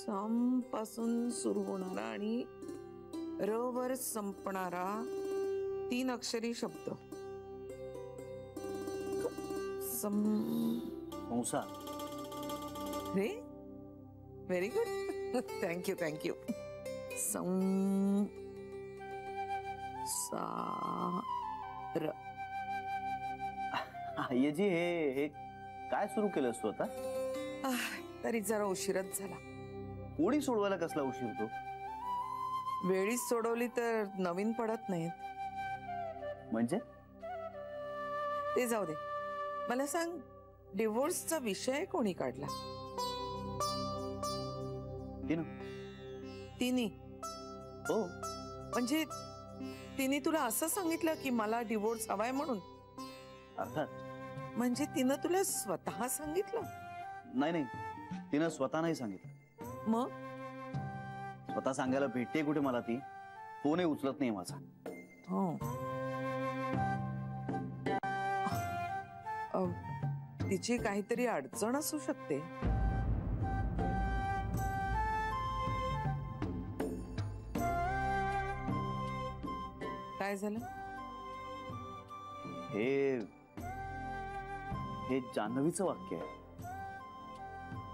सम पासून सुरू होणारा आणि र वर संपणारा 3 अक्षरी शब्द. संसार. रे व्हेरी गुड. Thank you thank you. संसार. आयजी हे काय सुरू केलंस तू आता? तरी जरा उशीरच झाला. कोडी सोडवायला कसला उशीर तो? वेळीच सोडवली तर नवीन पडत नाहीत. म्हणजे? ते जाऊ दे. मला सांग, डिवोर्सचा विषय कोणी काढला? तिने. हो. म्हणजे तिने तुला असं सांगितलं की मला डिवोर्स हवाय म्हणून? अर्थात. म्हणजे तिनं तुला स्वतः सांगितलं? नाही, तिनं स्वतः नाही सांगितलं. मग स्वतः सांगायला भेटते कुठे मला ती? फोनही उचलत नाही माझा. हो. तिची काहीतरी अडचण असू शकते. काय झालं? हे जान्हवीचं वाक्य आहे.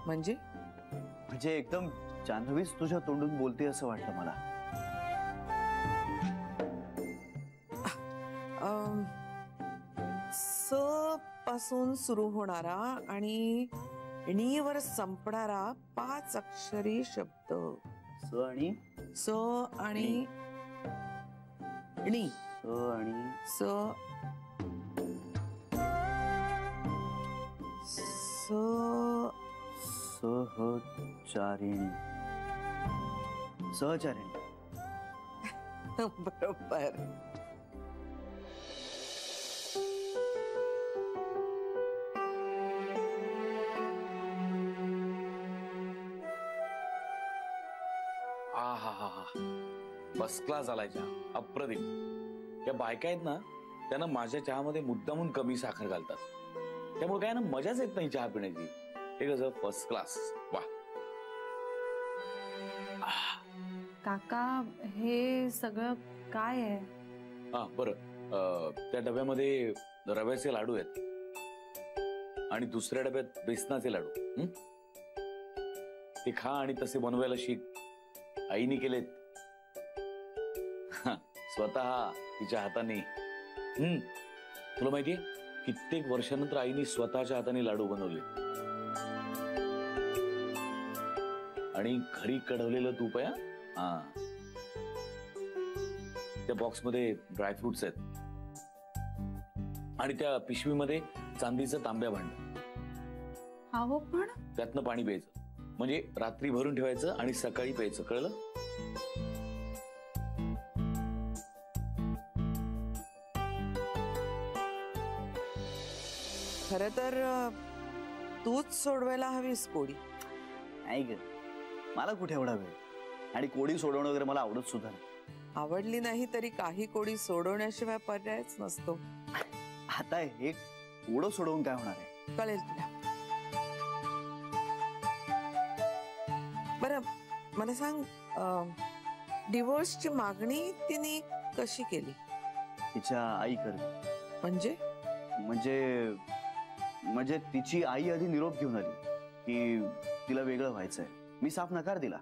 म्हणजे एकदम जान्हवीच तुझ्या तोंडून बोलते असं वाटलं मला. स पासून सुरू होणारा आणि णी वर संपणारा 5 अक्षरी शब्द. स आणि णी. स सहचारिणी. बरोबर. फर्स्ट क्लास झालाय चहा. अप्रतिम. या बायका आहेत ना, त्यांना माझ्या चहामध्ये मुद्दामून कमी साखर घालतात. त्यामुळे काय ना, मजाच येत नाही चहा पिण्याची. हे कसं फर्स्ट क्लास. वा काका, हे सगळं काय आहे? हा बरं, त्या डब्यामध्ये रव्याचे लाडू आहेत आणि दुसऱ्या डब्यात बेसनाचे लाडू. ते खा आणि तसे बनवायला शिक. आईने केलेत स्वतः तिच्या हाताने. तुला माहितीये, कित्येक वर्षानंतर आईने स्वतःच्या हाताने लाडू बनवले. आणि घरी कढवलेलं तूप आहे. त्या बॉक्स मध्ये ड्रायफ्रुट्स आहेत आणि त्या पिशवीमध्ये चांदीचं तांब्या भांड. हो, पण त्यातनं पाणी प्यायचं. म्हणजे रात्री भरून ठेवायचं आणि सकाळी प्यायचं. कळलं? खरं तर तूच सोडवायला हवीस कोडी. नाही ग, मला कुठे एवढा वेळ. आणि कोडी सोडवणं वगैरे मला आवडत सुद्धा नाही. आवडली नाही तरी काही कोडी सोडवण्याशिवाय पर्यायच नसतो. आता हे कोडं सोडवून काय होणार आहे? कळेल तुला. बरं मला सांग, डिवोर्सची मागणी तिने कशी केली? तिच्या आईकडे. म्हणजे तिची आई आधी निरोप घेऊन आली की तिला वेगळं व्हायचंय. मी साफ नकार दिला.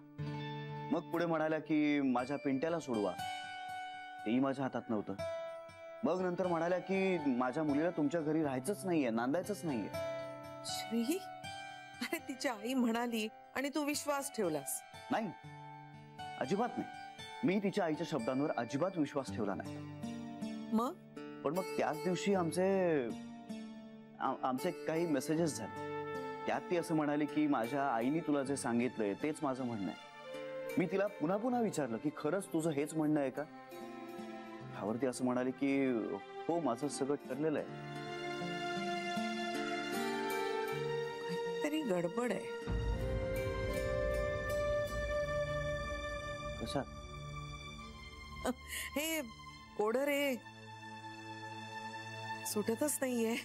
मग पुढे म्हणाल्या की माझ्या पिंट्याला सोडवा. तेही माझ्या हातात नव्हतं. मग नंतर म्हणाल्या की माझ्या मुलीला तुमच्या घरी राहायचंच नाहीये, नांदायचंच नाहीये. श्री, अरे तिची आई म्हणाली आणि तू विश्वास ठेवलास? नाही, अजिबात नाही. मी तिच्या आईच्या शब्दांवर अजिबात विश्वास ठेवला नाही. मग त्याच दिवशी आमचे काही मेसेजेस झाले. त्यात ती असं म्हणाली की माझ्या आईने तुला जे सांगितलंय तेच माझं म्हणणं आहे. मी तिला पुन्हा पुन्हा विचारलं की खरंच तुझं हेच म्हणणं आहे का? त्यावरती असं म्हणाली की हो, माझं सगळं ठरलेलं आहे. काहीतरी गडबड आहे. कशात? हे कोडं रे सुटतच नाहीये.